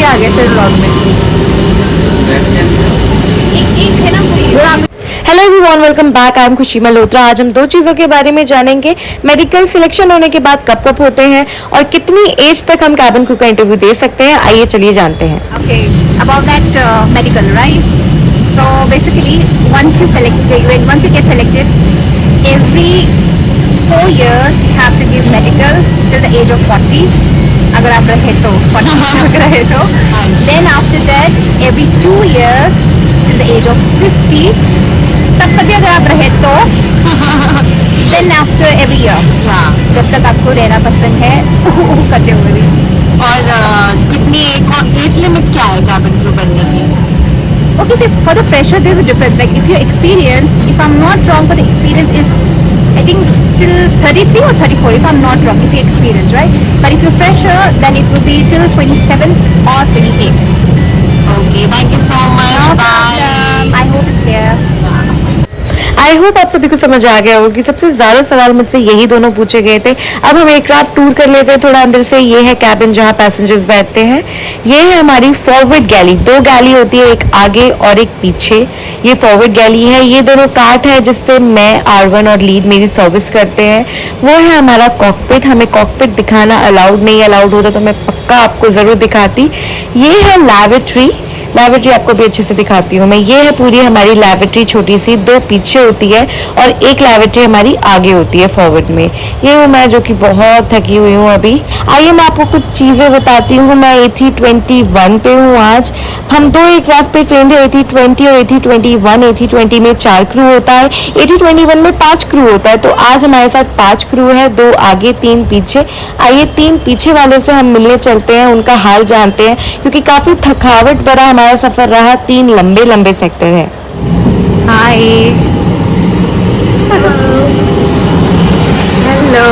आ गए फिर व्लॉग में। एक है ना कोई। Hello everyone, welcome back. I am खुशी मल्होत्रा। आज हम दो चीज़ों के बारे में जानेंगे। मेडिकल सिलेक्शन होने के बाद कब कब होते हैं और कितनी एज तक हम कैबिन क्रू का इंटरव्यू दे सकते हैं। आइए चलिए जानते हैं। Okay, about that medical, right? So basically, once you get selected, every 4 years you have to give medical till the age of 40. अगर आप रहे तो 40 तक रहे तो. Then after that, every 2 years till the age of 50. तब तक भी अगर आप रहे तो. Then after every year. हाँ, जब तक आपको रहना पसंद है करते हुए भी. और कितनी एज लिमिट क्या है कैबिन क्रू बनने की? Okay, so for the fresher, there's a difference. Like if your experience, if I'm not wrong, but the experience is, I think till 33 or 34, if I'm not wrong, if you experience, right? But if you're fresher, then it will be till 27 or 28. Okay, thank you so much, bye. I hope it's clear. I hope आप सभी को समझ आ गया होगा कि सबसे ज्यादा सवाल मुझसे यही दोनों पूछे गए थे। अब हम एयरक्राफ्ट टूर कर लेते हैं थोड़ा अंदर से। ये है कैबिन जहां पैसेंजर्स बैठते हैं। ये है हमारी फॉरवर्ड गैली। 2 गैली होती है, एक आगे और एक पीछे। ये फॉरवर्ड गैली है। ये दोनों कार्ट है जिससे मैं, R1 और लीड मेरी सर्विस करते हैं। वो है हमारा कॉकपिट। हमें कॉकपिट दिखाना अलाउड नहीं, अलाउड होता तो मैं पक्का आपको जरूर दिखाती। ये है लैबोरेटरी। लैबोरेटरी आपको भी अच्छे से दिखाती हूँ मैं। ये है पूरी हमारी लैबोरेटरी, छोटी सी, 2 पीछे होती है और एक लैबोरेटरी हमारी आगे होती है फॉरवर्ड में। ये हूँ मैं जो कि बहुत थकी हुई हूँ अभी। आइए मैं आपको कुछ चीज़ें बताती हूँ। मैं A321 पे हूँ आज। हम 2 एयरक्राफ्ट पे ट्रेन है, A320 और A321। A320 में 4 क्रू होता है, A321 में 5 क्रू होता है। तो आज हमारे साथ 5 क्रू है, 2 आगे 3 पीछे। आइए 3 पीछे वाले से हम मिलने चलते हैं, उनका हाल जानते हैं, क्योंकि काफ़ी थकावट भरा हमारा सफर रहा। 3 लंबे लंबे सेक्टर है। हाय, हेलो,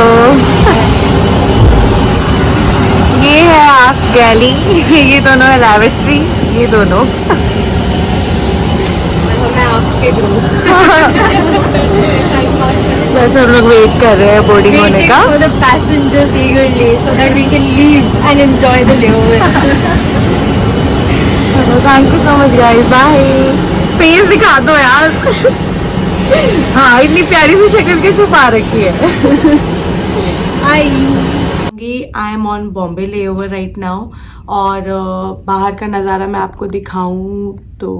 ये है आप गैली, ये दोनों है लैबोरेटरी, ये दोनों। मैं आपके ग्रुप. वैसे हम लोग वेट कर रहे हैं बोर्डिंग होने का। For the passengers eagerly, so that we can leave and enjoy the layover. Thank you so much guys, bye. Face दिखा दो यार। हाँ, इतनी प्यारी सी शक्ल के छुपा रखी है। I am on Bombay layover right now और बाहर का नज़ारा मैं आपको दिखाऊं तो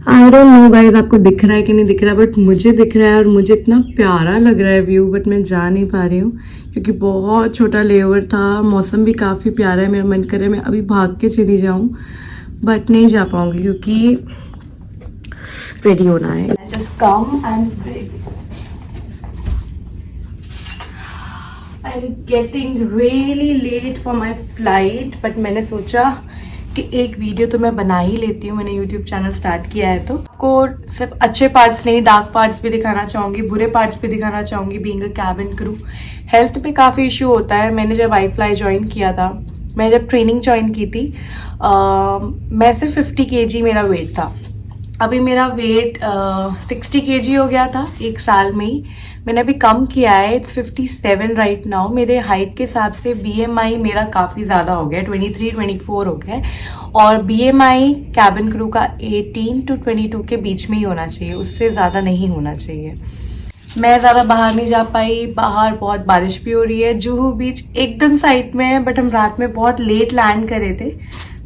आई डोंट नो गाइस आपको दिख रहा है कि नहीं दिख रहा है, बट मुझे दिख रहा है और मुझे इतना प्यारा लग रहा है व्यू, बट मैं जा नहीं पा रही हूँ क्योंकि बहुत छोटा लेओवर था। मौसम भी काफ़ी प्यारा है। मेरा मन करे मैं अभी भाग के चली जाऊँ, बट नहीं जा पाऊँगी क्योंकि रेडी होना है। Just come and I'm getting really late for my flight, but मैंने सोचा कि एक वीडियो तो मैं बना ही लेती हूँ। मैंने YouTube चैनल स्टार्ट किया है तो आपको सिर्फ अच्छे पार्ट्स नहीं, डार्क पार्ट्स भी दिखाना चाहूँगी, बुरे पार्ट्स भी दिखाना चाहूँगी। Being a cabin crew health पे काफ़ी इशू होता है। मैंने जब iFly ज्वाइन किया था, मैं जब ट्रेनिंग ज्वाइन की थी, मैं सिर्फ 50 kg मेरा वेट था। अभी मेरा वेट 60 kg हो गया था 1 साल में ही। मैंने अभी कम किया है, इट्स 57 राइट नाउ। मेरे हाइट के हिसाब से BMI मेरा काफ़ी ज़्यादा हो गया, 23-24 हो गया। और BMI कैबिन क्रू का 18 to 22 के बीच में ही होना चाहिए, उससे ज़्यादा नहीं होना चाहिए। मैं ज़्यादा बाहर नहीं जा पाई। बाहर बहुत बारिश भी हो रही है। जुहू बीच एकदम साइड में है, बट हम रात में बहुत लेट लैंड करे थे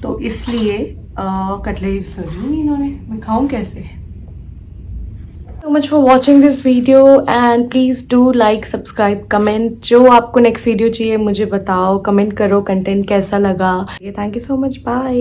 तो इसलिए कटलरी सर्व नहीं इन्होंने। मैं खाऊं कैसे? so much for watching this video and please do like, subscribe, comment। जो आपको नेक्स्ट वीडियो चाहिए मुझे बताओ, कमेंट करो कंटेंट कैसा लगा। Thank you so much, bye.